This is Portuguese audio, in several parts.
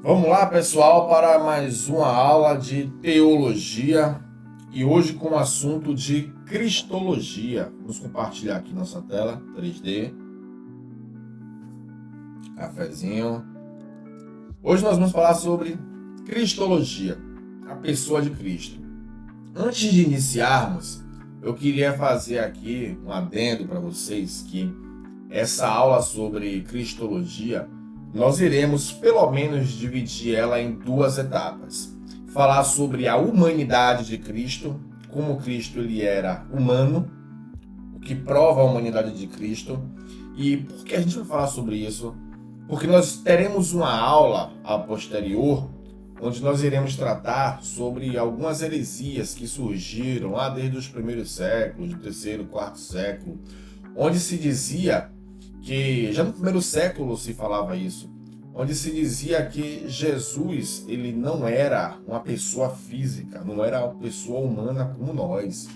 Vamos lá, pessoal, para mais uma aula de teologia e hoje com o assunto de cristologia. Vamos compartilhar aqui nossa tela 3D. Cafezinho. Hoje nós vamos falar sobre cristologia, a pessoa de Cristo. Antes de iniciarmos, eu queria fazer aqui um adendo para vocês que essa aula sobre cristologia nós iremos pelo menos dividir ela em duas etapas. Falar sobre a humanidade de Cristo, como Cristo ele era humano, o que prova a humanidade de Cristo. E por que a gente vai falar sobre isso? Porque nós teremos uma aula a posterior, onde nós iremos tratar sobre algumas heresias que surgiram lá desde os primeiros séculos, do terceiro, quarto século, onde se dizia que já no primeiro século se falava isso, onde se dizia que Jesus ele não era uma pessoa física, não era uma pessoa humana como nós,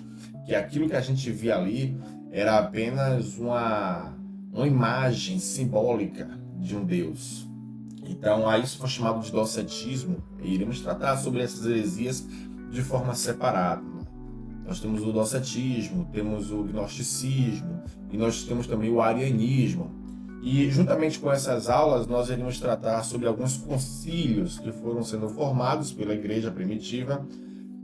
que aquilo que a gente via ali era apenas uma imagem simbólica de um Deus. Então, aí isso foi chamado de docetismo, e iremos tratar sobre essas heresias de forma separada. Nós temos o docetismo, temos o gnosticismo e nós temos também o arianismo. E juntamente com essas aulas nós iremos tratar sobre alguns concílios que foram sendo formados pela igreja primitiva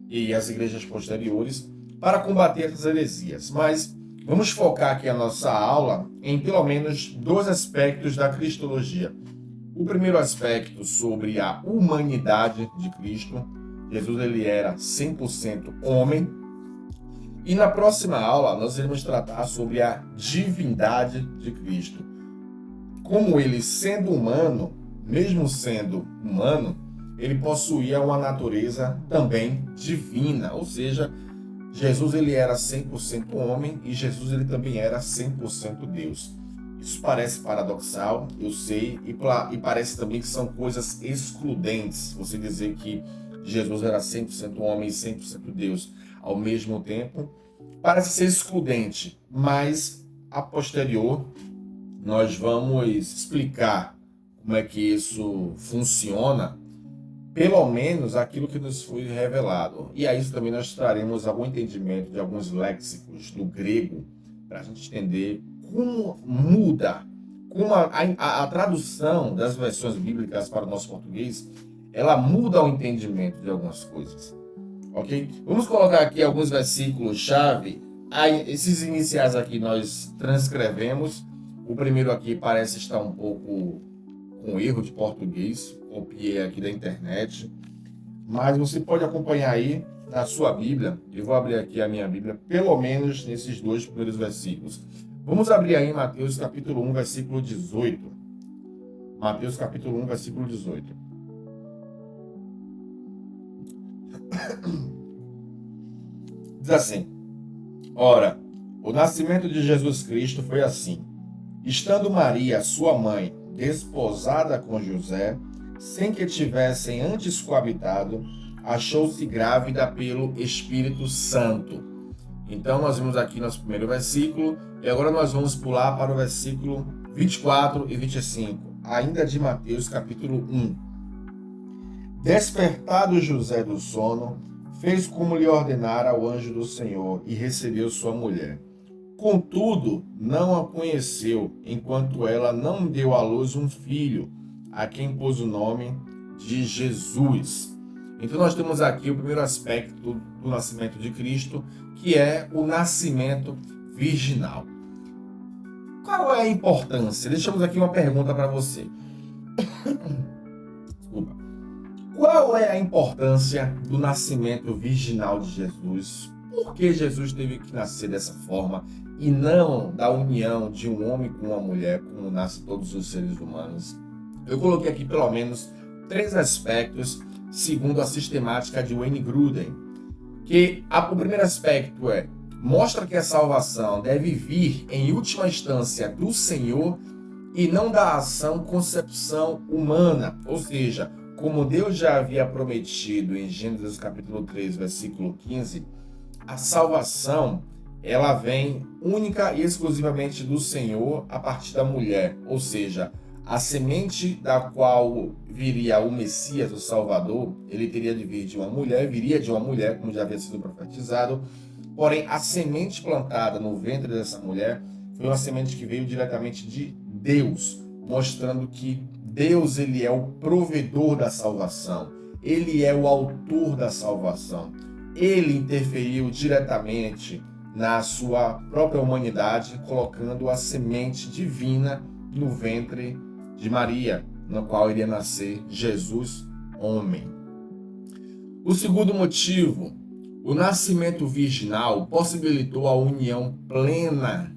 e as igrejas posteriores para combater essas heresias. Mas vamos focar aqui a nossa aula em pelo menos dois aspectos da cristologia. O primeiro aspecto sobre a humanidade de Cristo. Jesus ele era 100% homem. E na próxima aula nós iremos tratar sobre a divindade de Cristo. Como ele sendo humano, mesmo sendo humano, ele possuía uma natureza também divina, ou seja, Jesus ele era 100% homem e Jesus ele também era 100% Deus. Isso parece paradoxal, eu sei, e parece também que são coisas excludentes, você dizer que Jesus era 100% homem e 100% Deus ao mesmo tempo, parece ser excludente, mas a posterior nós vamos explicar como é que isso funciona, pelo menos aquilo que nos foi revelado. E a isso também nós traremos algum entendimento de alguns léxicos do grego, para a gente entender como muda, como a tradução das versões bíblicas para o nosso português, ela muda o entendimento de algumas coisas. Ok? Vamos colocar aqui alguns versículos-chave. Esses iniciais aqui nós transcrevemos. O primeiro aqui parece estar um pouco com erro de português. Copiei aqui da internet. Mas você pode acompanhar aí na sua Bíblia. Eu vou abrir aqui a minha Bíblia, pelo menos nesses dois primeiros versículos. Vamos abrir aí em Mateus capítulo 1, versículo 18. Mateus capítulo 1, versículo 18. Diz assim: Ora, o nascimento de Jesus Cristo foi assim. Estando Maria, sua mãe, desposada com José, sem que tivessem antes coabitado, achou-se grávida pelo Espírito Santo. Então nós vimos aqui nosso primeiro versículo, e agora nós vamos pular para o versículo 24 e 25, ainda de Mateus capítulo 1. Despertado José do sono, fez como lhe ordenara o anjo do Senhor e recebeu sua mulher. Contudo, não a conheceu, enquanto ela não deu à luz um filho, a quem pôs o nome de Jesus. Então nós temos aqui o primeiro aspecto do nascimento de Cristo, que é o nascimento virginal. Qual é a importância? Deixamos aqui uma pergunta para você. Desculpa. Qual é a importância do nascimento virginal de Jesus? Por que Jesus teve que nascer dessa forma e não da união de um homem com uma mulher, como nascem todos os seres humanos? Eu coloquei aqui pelo menos 3 aspectos, segundo a sistemática de Wayne Grudem. O primeiro aspecto mostra que a salvação deve vir em última instância do Senhor e não da ação concepção humana, ou seja, como Deus já havia prometido em Gênesis capítulo 3, versículo 15, a salvação ela vem única e exclusivamente do Senhor a partir da mulher, ou seja, a semente da qual viria o Messias, o Salvador, ele teria de vir de uma mulher, viria de uma mulher, como já havia sido profetizado. Porém, a semente plantada no ventre dessa mulher foi uma semente que veio diretamente de Deus, mostrando que Deus, ele é o provedor da salvação. Ele é o autor da salvação. Ele interferiu diretamente na sua própria humanidade, colocando a semente divina no ventre de Maria, no qual iria nascer Jesus, homem. O segundo motivo, o nascimento virginal possibilitou a união plena,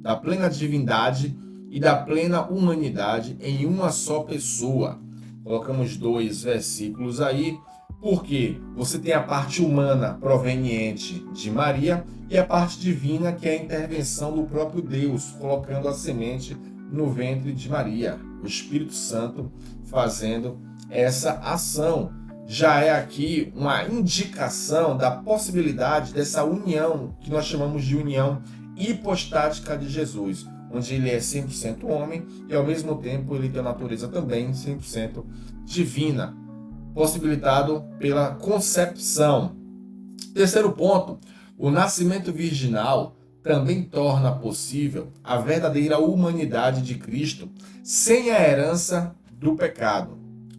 da plena divindade e da plena humanidade em uma só pessoa. Colocamos 2 versículos aí, porque você tem a parte humana proveniente de Maria e a parte divina, que é a intervenção do próprio Deus, colocando a semente no ventre de Maria. O Espírito Santo fazendo essa ação. Já é aqui uma indicação da possibilidade dessa união, que nós chamamos de união hipostática de Jesus, onde ele é 100% homem e ao mesmo tempo ele tem a natureza também 100% divina, possibilitado pela concepção. Terceiro ponto, o nascimento virginal também torna possível a verdadeira humanidade de Cristo sem a herança do pecado.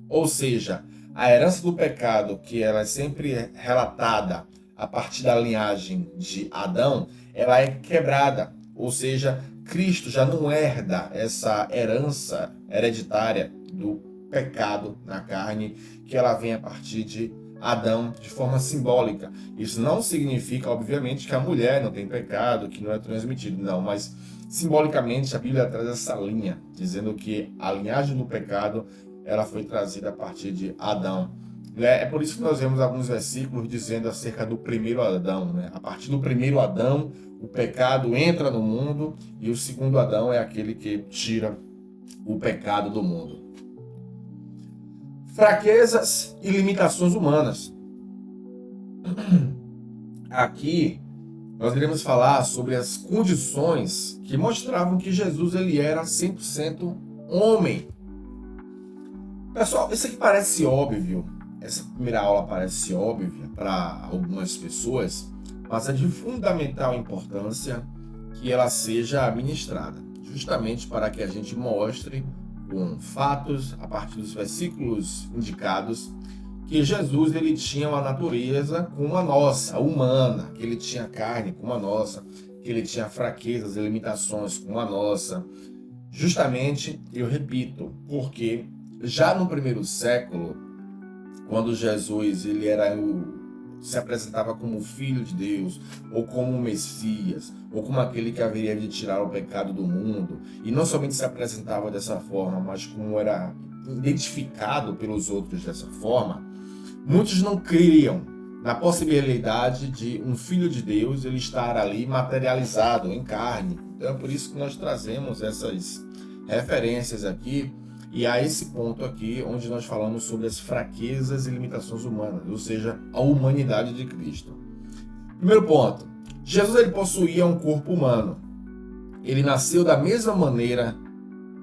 Ou seja, a herança do pecado, que ela é sempre relatada a partir da linhagem de Adão, ela é quebrada. Ou seja, Cristo já não herda essa herança hereditária do pecado na carne, que ela vem a partir de Adão de forma simbólica. Isso não significa, obviamente, que a mulher não tem pecado, que não é transmitido, não, mas simbolicamente a Bíblia traz essa linha, dizendo que a linhagem do pecado ela foi trazida a partir de Adão. É por isso que nós vemos alguns versículos dizendo acerca do primeiro Adão, né? A partir do primeiro Adão, o pecado entra no mundo e o segundo Adão é aquele que tira o pecado do mundo. Fraquezas e limitações humanas. Aqui nós iremos falar sobre as condições que mostravam que Jesus ele era 100% homem. Pessoal, isso aqui parece óbvio, essa primeira aula parece óbvia para algumas pessoas, mas é de fundamental importância que ela seja ministrada, justamente para que a gente mostre com fatos, a partir dos versículos indicados, que Jesus ele tinha uma natureza como a nossa, humana, que ele tinha carne como a nossa, que ele tinha fraquezas e limitações como a nossa. Justamente, eu repito, porque já no primeiro século, quando Jesus ele se apresentava como o Filho de Deus, ou como o Messias, ou como aquele que haveria de tirar o pecado do mundo, e não somente se apresentava dessa forma, mas como era identificado pelos outros dessa forma, muitos não criam na possibilidade de um Filho de Deus ele estar ali materializado em carne. Então é por isso que nós trazemos essas referências aqui, e há esse ponto aqui onde nós falamos sobre as fraquezas e limitações humanas, ou seja, a humanidade de Cristo. Primeiro ponto, Jesus ele possuía um corpo humano. Ele nasceu da mesma maneira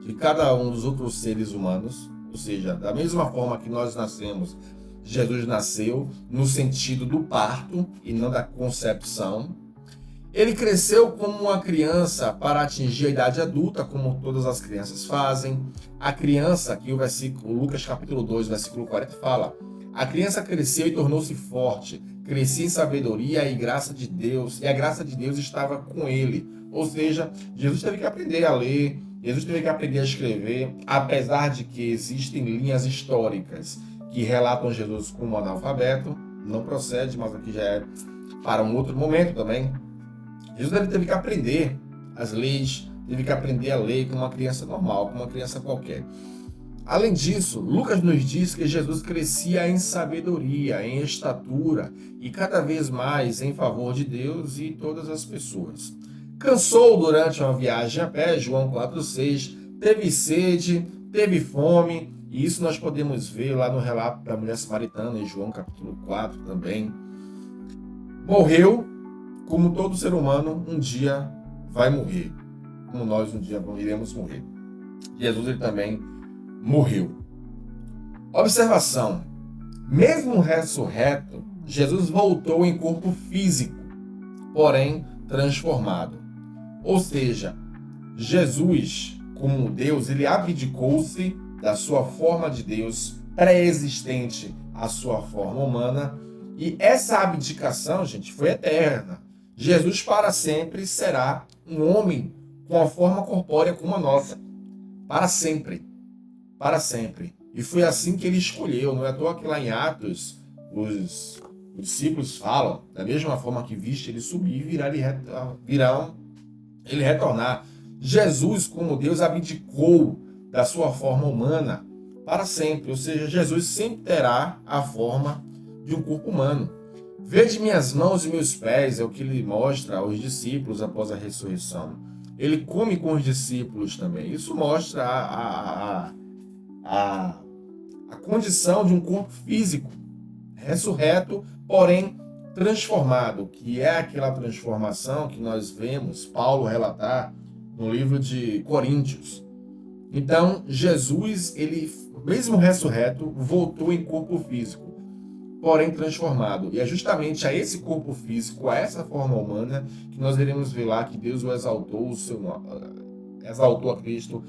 que cada um dos outros seres humanos, ou seja, da mesma forma que nós nascemos, Jesus nasceu no sentido do parto e não da concepção. Ele cresceu como uma criança para atingir a idade adulta, como todas as crianças fazem. A criança, aqui o versículo, Lucas capítulo 2, versículo 40 fala: a criança cresceu e tornou-se forte, crescia em sabedoria e graça de Deus, e a graça de Deus estava com ele. Ou seja, Jesus teve que aprender a ler, Jesus teve que aprender a escrever, apesar de que existem linhas históricas que relatam Jesus como analfabeto, não procede, mas aqui já é para um outro momento também. Jesus teve que aprender as leis, teve que aprender a lei como uma criança normal, como uma criança qualquer. Além disso, Lucas nos diz que Jesus crescia em sabedoria, em estatura e cada vez mais em favor de Deus e todas as pessoas. Cansou durante uma viagem a pé, João 4,6, teve sede, teve fome, e isso nós podemos ver lá no relato da mulher samaritana, em João capítulo 4 também. Morreu, como todo ser humano, um dia vai morrer, como nós um dia iremos morrer. Jesus ele também morreu. Observação: mesmo ressurreto, Jesus voltou em corpo físico, porém transformado. Ou seja, Jesus, como Deus, ele abdicou-se da sua forma de Deus pré-existente à sua forma humana, e essa abdicação, gente, foi eterna. Jesus para sempre será um homem com a forma corpórea como a nossa, para sempre, para sempre. E foi assim que ele escolheu. Não é à toa que lá em Atos os discípulos falam, da mesma forma que viste ele subir, virão ele retornar. Jesus, como Deus, abdicou da sua forma humana para sempre. Ou seja, Jesus sempre terá a forma de um corpo humano. Vede minhas mãos e meus pés, é o que ele mostra aos discípulos após a ressurreição. Ele come com os discípulos também. Isso mostra a condição de um corpo físico, ressurreto, porém transformado, que é aquela transformação que nós vemos Paulo relatar no livro de Coríntios. Então, Jesus, ele, mesmo ressurreto, voltou em corpo físico, porém transformado. E é justamente a esse corpo físico, a essa forma humana, que nós iremos ver lá que Deus o exaltou, exaltou a Cristo,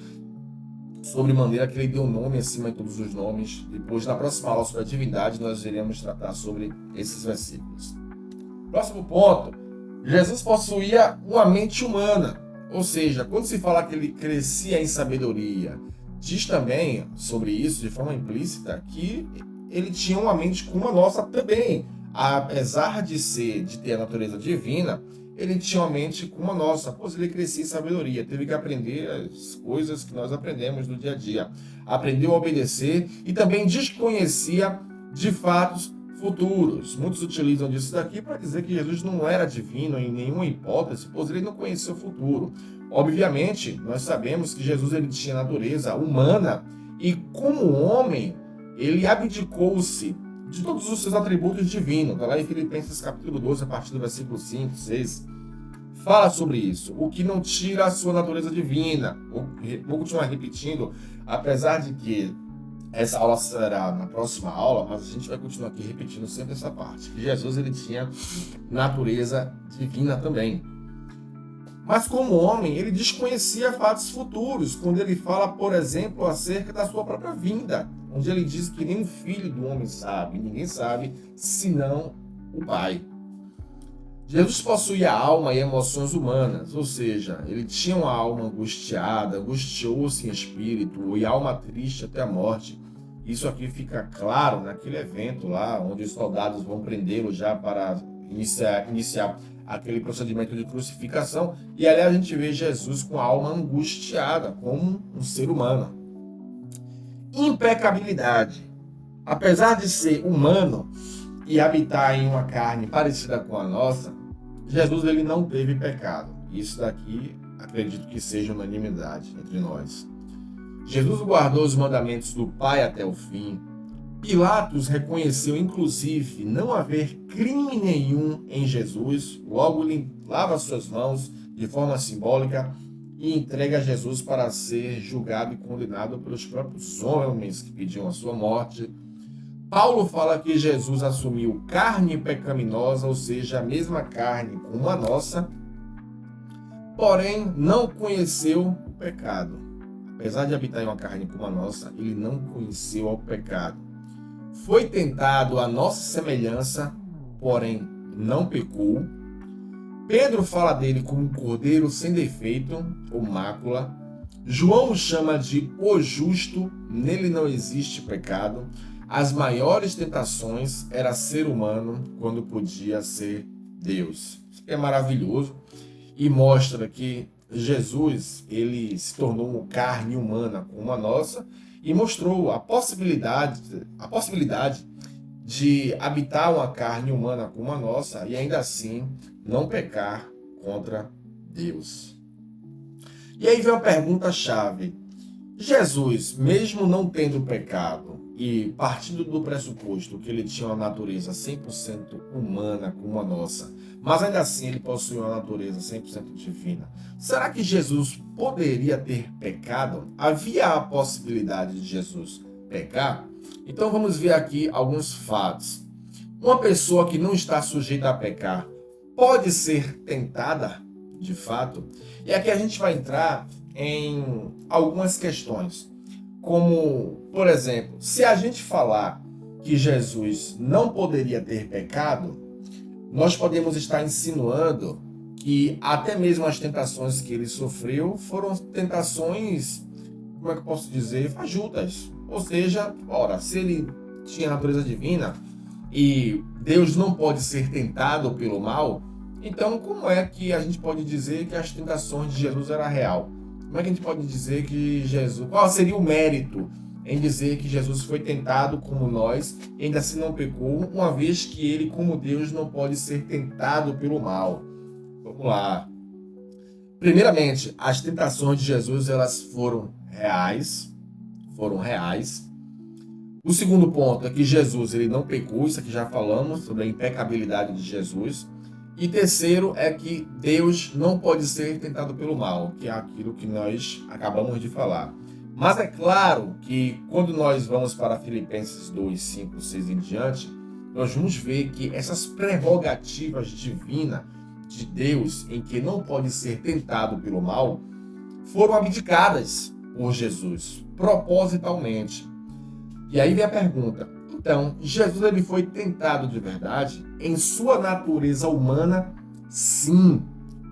sobre maneira que ele deu nome acima de todos os nomes. Depois, na próxima aula sobre a divindade, nós iremos tratar sobre esses versículos. Próximo ponto: Jesus possuía uma mente humana. Ou seja, quando se fala que ele crescia em sabedoria, diz também sobre isso, de forma implícita, que ele tinha uma mente como a nossa também. Apesar de ter a natureza divina, ele tinha uma mente como a nossa, pois ele crescia em sabedoria, teve que aprender as coisas que nós aprendemos no dia a dia. Aprendeu a obedecer e também desconhecia de fatos futuros. Muitos utilizam disso daqui para dizer que Jesus não era divino em nenhuma hipótese, pois ele não conhecia o futuro. Obviamente, nós sabemos que Jesus ele tinha natureza humana e, como homem, ele abdicou-se de todos os seus atributos divinos. Está lá em Filipenses capítulo 12, a partir do versículo 5, 6. Fala sobre isso, o que não tira a sua natureza divina. Vou continuar repetindo, apesar de que essa aula será na próxima aula, mas a gente vai continuar aqui repetindo sempre essa parte. Que Jesus ele tinha natureza divina também. Mas como homem, ele desconhecia fatos futuros, quando ele fala, por exemplo, acerca da sua própria vinda, onde ele diz que nem o filho do homem sabe, ninguém sabe, senão o Pai. Jesus possuía alma e emoções humanas, ou seja, ele tinha uma alma angustiada, angustiou-se em espírito e alma triste até a morte. Isso aqui fica claro naquele evento lá, onde os soldados vão prendê-lo já para iniciar aquele procedimento de crucificação. E ali a gente vê Jesus com a alma angustiada, como um ser humano. Impecabilidade. Apesar de ser humano e habitar em uma carne parecida com a nossa, Jesus ele não teve pecado. Isso daqui acredito que seja unanimidade entre nós. Jesus guardou os mandamentos do Pai até o fim. Pilatos reconheceu inclusive não haver crime nenhum em Jesus, logo ele lava suas mãos de forma simbólica e entrega Jesus para ser julgado e condenado pelos próprios homens que pediam a sua morte. Paulo fala que Jesus assumiu carne pecaminosa, ou seja, a mesma carne como a nossa, porém não conheceu o pecado. Apesar de habitar em uma carne como a nossa, ele não conheceu o pecado. Foi tentado à nossa semelhança, porém não pecou. Pedro fala dele como um cordeiro sem defeito ou mácula. João o chama de o justo, nele não existe pecado. As maiores tentações era ser humano quando podia ser Deus. Isso é maravilhoso e mostra que Jesus ele se tornou uma carne humana como a nossa e mostrou a possibilidade de habitar uma carne humana como a nossa e ainda assim não pecar contra Deus. E aí vem uma pergunta-chave. Jesus, mesmo não tendo pecado e partindo do pressuposto que ele tinha uma natureza 100% humana como a nossa, mas ainda assim ele possuía uma natureza 100% divina, será que Jesus poderia ter pecado? Havia a possibilidade de Jesus pecar? Então vamos ver aqui alguns fatos. Uma pessoa que não está sujeita a pecar pode ser tentada, de fato? E aqui a gente vai entrar em algumas questões, como, por exemplo, se a gente falar que Jesus não poderia ter pecado, nós podemos estar insinuando que até mesmo as tentações que ele sofreu foram tentações, como é que eu posso dizer, fajutas. Ou seja, ora, se ele tinha natureza divina e Deus não pode ser tentado pelo mal, então como é que a gente pode dizer que as tentações de Jesus eram real? Como é que a gente pode dizer que Jesus... Qual seria o mérito em dizer que Jesus foi tentado como nós e ainda assim não pecou, uma vez que ele, como Deus, não pode ser tentado pelo mal? Vamos lá. Primeiramente, as tentações de Jesus, elas foram reais. Foram reais. O segundo ponto é que Jesus ele não pecou, isso aqui já falamos sobre a impecabilidade de Jesus. E terceiro é que Deus não pode ser tentado pelo mal, que é aquilo que nós acabamos de falar. Mas é claro que quando nós vamos para Filipenses 2, 5, 6 em diante, nós vamos ver que essas prerrogativas divinas de Deus, em que não pode ser tentado pelo mal, foram abdicadas por Jesus, propositalmente. E aí vem a pergunta, então, Jesus ele foi tentado de verdade? Em sua natureza humana, sim.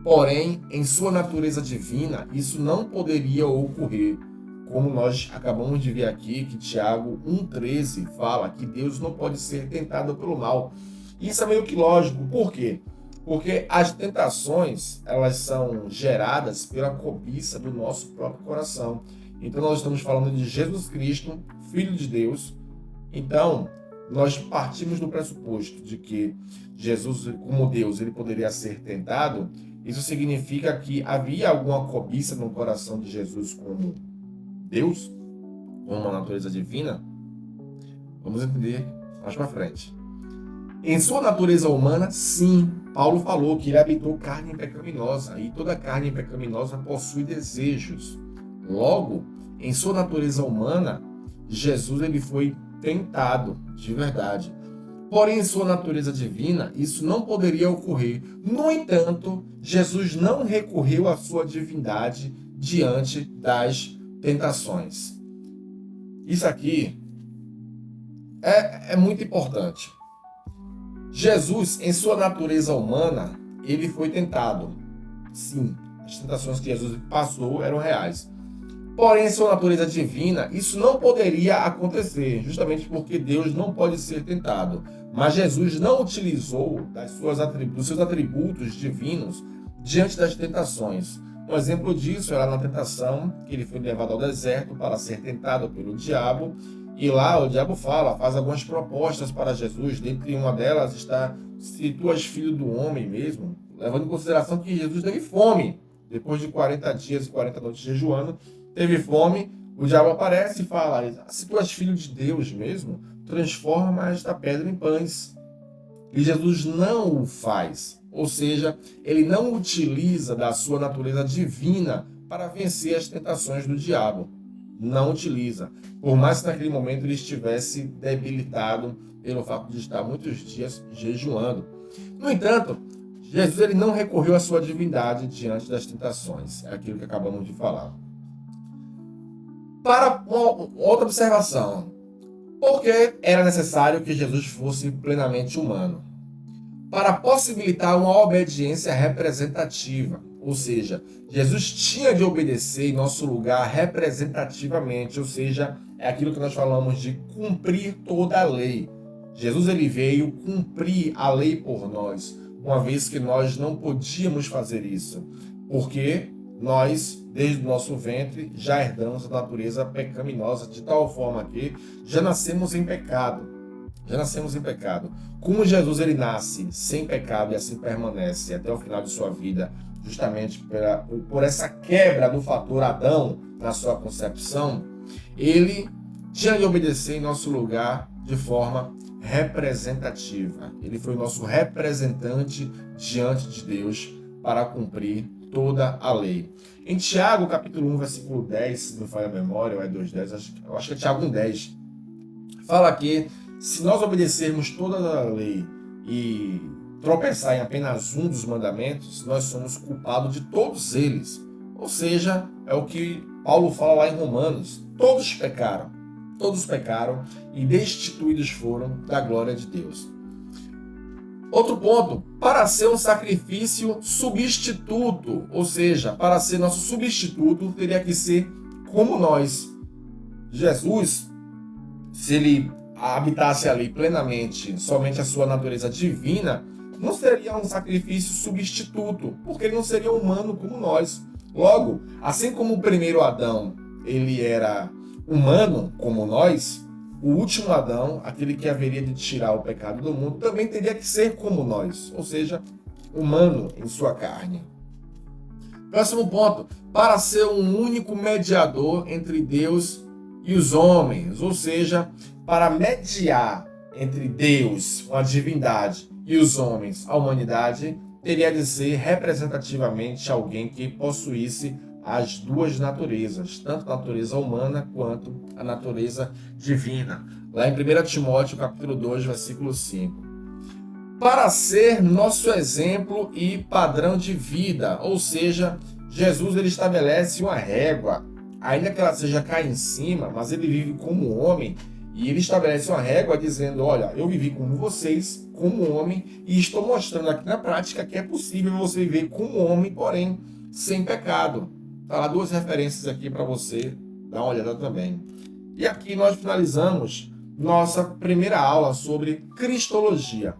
Porém, em sua natureza divina, isso não poderia ocorrer. Como nós acabamos de ver aqui, que Tiago 1,13 fala que Deus não pode ser tentado pelo mal. Isso é meio que lógico. Por quê? Porque as tentações, elas são geradas pela cobiça do nosso próprio coração. Então, nós estamos falando de Jesus Cristo, Filho de Deus. Então, nós partimos do pressuposto de que Jesus, como Deus, ele poderia ser tentado. Isso significa que havia alguma cobiça no coração de Jesus como Deus, com uma natureza divina? Vamos entender mais para frente. Em sua natureza humana, sim, Paulo falou que ele habitou carne pecaminosa e toda carne pecaminosa possui desejos. Logo, em sua natureza humana, Jesus ele foi tentado, de verdade. Porém, em sua natureza divina, isso não poderia ocorrer. No entanto, Jesus não recorreu à sua divindade diante das tentações. Isso aqui é muito importante. Jesus, em sua natureza humana, ele foi tentado. Sim, as tentações que Jesus passou eram reais. Porém, em sua natureza divina, isso não poderia acontecer, justamente porque Deus não pode ser tentado. Mas Jesus não utilizou dos seus atributos divinos diante das tentações. Um exemplo disso era na tentação, que ele foi levado ao deserto para ser tentado pelo diabo. E lá o diabo faz algumas propostas para Jesus. Dentre uma delas está, se tu és filho do homem mesmo, levando em consideração que Jesus teve fome. Depois de 40 dias e 40 noites jejuando, teve fome, o diabo aparece e fala, se tu és filho de Deus mesmo, transforma esta pedra em pães. E Jesus não o faz. Ou seja, ele não utiliza da sua natureza divina para vencer as tentações do diabo. Não utiliza. Por mais que naquele momento ele estivesse debilitado pelo fato de estar muitos dias jejuando. No entanto, Jesus ele não recorreu à sua divindade diante das tentações. É aquilo que acabamos de falar. Para outra observação, por que era necessário que Jesus fosse plenamente humano? Para possibilitar uma obediência representativa, ou seja, Jesus tinha de obedecer em nosso lugar representativamente, ou seja, é aquilo que nós falamos de cumprir toda a lei. Jesus ele veio cumprir a lei por nós, uma vez que nós não podíamos fazer isso, porque nós, desde o nosso ventre, já herdamos a natureza pecaminosa, de tal forma que já nascemos em pecado. Já nascemos em pecado. Como Jesus ele nasce sem pecado e assim permanece até o final de sua vida, justamente por essa quebra do fator Adão, na sua concepção, ele tinha de obedecer em nosso lugar de forma representativa. Ele foi o nosso representante diante de Deus para cumprir toda a lei. Em Tiago, capítulo 1, versículo 10, se não falha a memória, ou é 2:10, eu acho que é Tiago 1:10, fala que se nós obedecermos toda a lei e tropeçar em apenas um dos mandamentos, nós somos culpados de todos eles. Ou seja, é o que Paulo fala lá em Romanos: todos pecaram e destituídos foram da glória de Deus. Outro ponto, para ser um sacrifício substituto, ou seja, para ser nosso substituto, teria que ser como nós. Jesus, se ele habitasse ali plenamente somente a sua natureza divina, não seria um sacrifício substituto, porque ele não seria humano como nós. Logo, assim como o primeiro Adão, ele era humano como nós, o último Adão, aquele que haveria de tirar o pecado do mundo, também teria que ser como nós, ou seja, humano em sua carne. Próximo ponto, para ser um único mediador entre Deus e os homens, ou seja, para mediar entre Deus, a divindade, e os homens, a humanidade, teria de ser representativamente alguém que possuísse as duas naturezas, tanto a natureza humana quanto a natureza divina. Lá em 1 Timóteo, capítulo 2, versículo 5. Para ser nosso exemplo e padrão de vida, ou seja, Jesus ele estabelece uma régua, ainda que ela seja cá em cima, mas ele vive como homem, e ele estabelece uma régua dizendo: olha, eu vivi como vocês, como homem, e estou mostrando aqui na prática que é possível você viver como homem, porém sem pecado. Tá lá duas referências aqui para você dar uma olhada também. E aqui nós finalizamos nossa primeira aula sobre cristologia.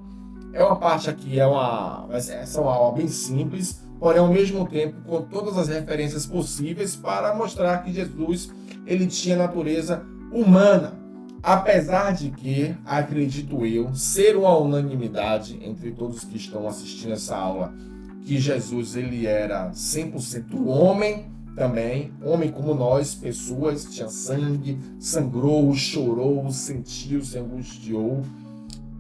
É uma parte aqui, essa é uma aula bem simples, porém ao mesmo tempo com todas as referências possíveis para mostrar que Jesus ele tinha natureza humana. Apesar de que, acredito eu, ser uma unanimidade entre todos que estão assistindo essa aula, que Jesus ele era 100% homem também, homem como nós, pessoas, tinha sangue, sangrou, chorou, sentiu, se angustiou,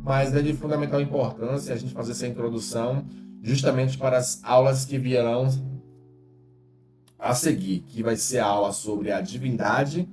mas é de fundamental importância a gente fazer essa introdução justamente para as aulas que virão a seguir, que vai ser a aula sobre a divindade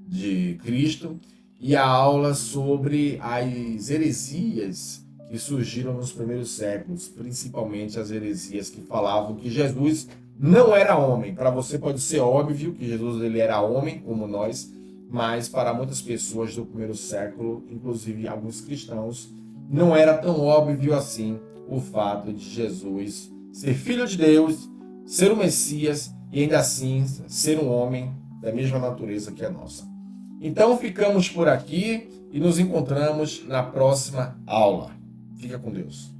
de Cristo e a aula sobre as heresias que surgiram nos primeiros séculos, principalmente as heresias que falavam que Jesus não era homem. Para você pode ser óbvio que Jesus ele era homem, como nós, mas para muitas pessoas do primeiro século, inclusive alguns cristãos, não era tão óbvio assim o fato de Jesus ser filho de Deus, ser o Messias e ainda assim ser um homem da mesma natureza que a nossa. Então ficamos por aqui e nos encontramos na próxima aula. Fica com Deus.